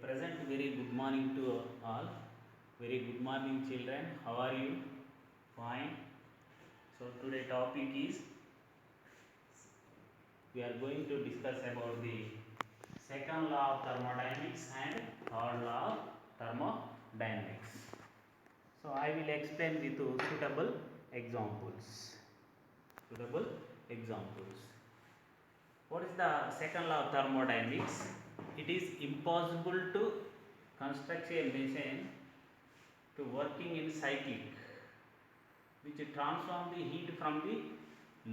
present very good morning to all. Very good morning, children. How are you? Fine. So today topic is we are going to discuss about the second law of thermodynamics and third law of thermodynamics. So I will explain with suitable examples. Suitable examples. What is the second law of thermodynamics? It is impossible to construct a machine to working in cyclic, which transform the heat from the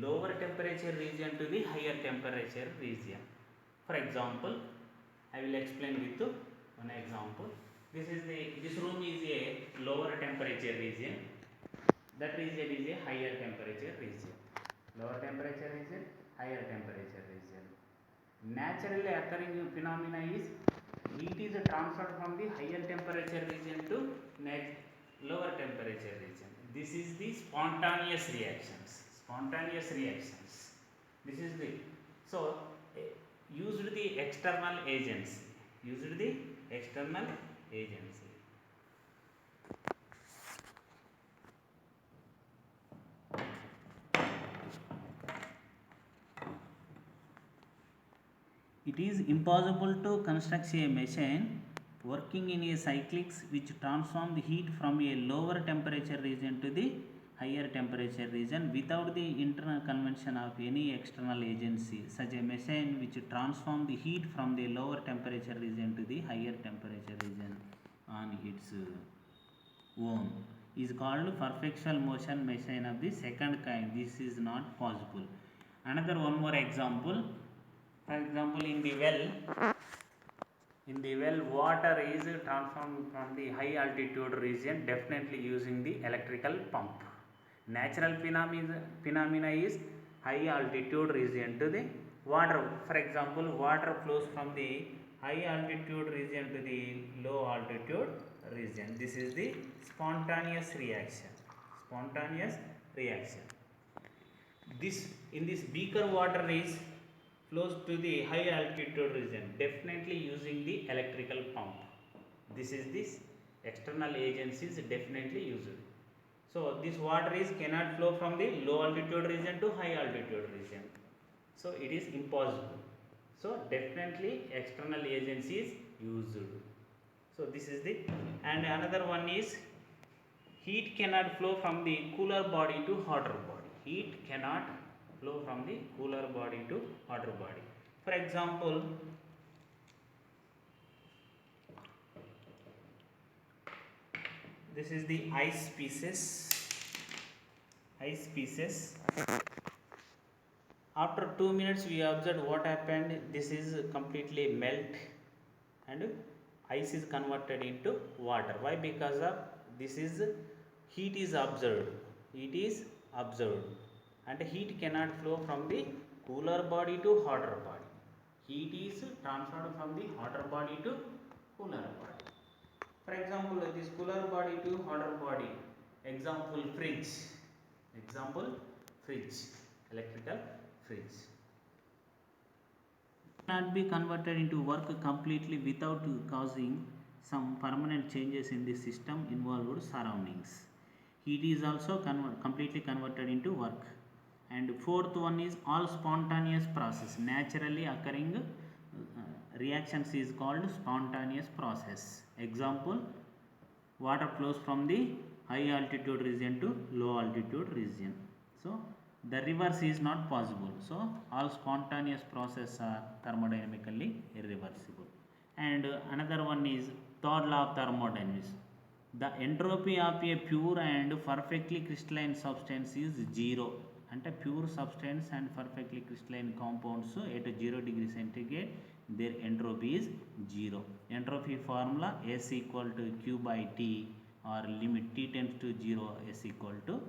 lower temperature region to the higher temperature region. For example, I will explain with one example. This room is a lower temperature region. That region is a higher temperature region. Lower temperature region, higher temperature region. Naturally occurring phenomena is heat is transferred from the higher temperature region to lower temperature region. This is the spontaneous reactions. Spontaneous reactions. This is the used the external agency. Used the external agency. It is impossible to construct a machine working in a cyclics which transform the heat from a lower temperature region to the higher temperature region without the internal convention of any external agency. Such a machine which transform the heat from the lower temperature region to the higher temperature region on its own is called perpetual motion machine of the second kind. This is not possible. Another one more example. For example, in the well, water is transformed from the high altitude region, definitely using the electrical pump. Natural phenomena is high altitude region to the water. For example, water flows from the high altitude region to the low altitude region. This is the spontaneous reaction. Spontaneous reaction. In this beaker water is flows to the high altitude region, definitely using the electrical pump. This external agencies definitely used. So this water cannot flow from the low altitude region to high altitude region. So it is impossible. So definitely external agencies used. So this is and another one is heat cannot flow from the cooler body to hotter body. Heat cannot flow from the cooler body to hotter body. For example, this is the ice pieces. Ice pieces. After 2 minutes, we observed what happened. This is completely melt, and ice is converted into water. Why? Because of this is heat is observed. Heat is observed. And heat cannot flow from the cooler body to hotter body. Heat is transferred from the hotter body to cooler body. For example, this cooler body to hotter body. Example, fridge. Example, fridge. Electrical fridge. Cannot be converted into work completely without causing some permanent changes in the system involved surroundings. Heat is also completely converted into work. And fourth one is all spontaneous process. Naturally occurring reactions is called spontaneous process. Example, water flows from the high altitude region to low altitude region. So the reverse is not possible. So all spontaneous processes are thermodynamically irreversible. And another one is third law of thermodynamics. The entropy of a pure and perfectly crystalline substance is zero. And a pure substance and perfectly crystalline compounds at 0 degree centigrade, their entropy is 0. Entropy formula S equal to Q by T, or limit T tends to 0, S equal to 0.